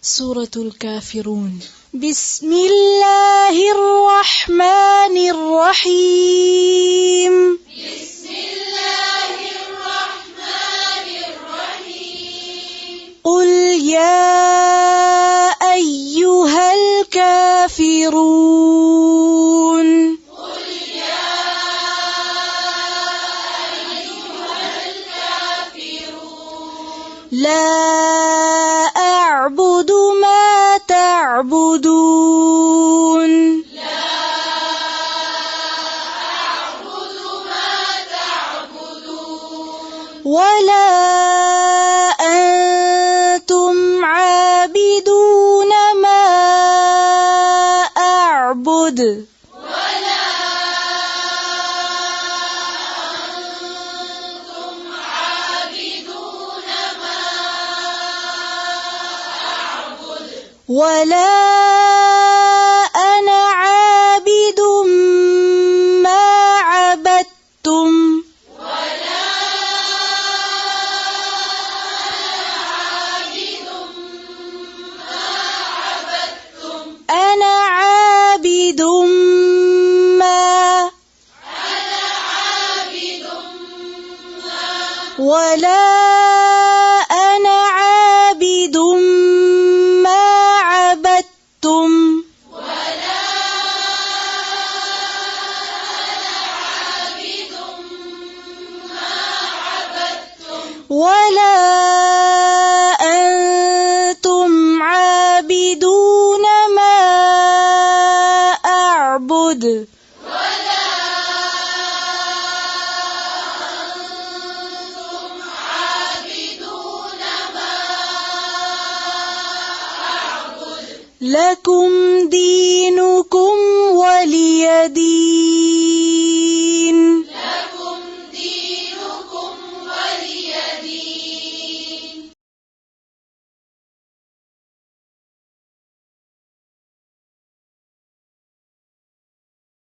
سورة الكافرون. بسم الله الرحمن الرحيم. بسم الله الرحمن الرحيم. قل يا أيها الكافرون. قل يا أيها الكافرون. لا أعبد ما تعبدون. لا أعبد ما تعبدون. ولا أنتم عابدون ما أعبد. ولا أنتم عابدون ما أعبد. ولا أنا عابد ما عبدتم. ولا أنا عابد ما ولا أنا عابد ما عبدتم. ولا أنتم عابدون ما أعبد. لكم دينكم ولي دين.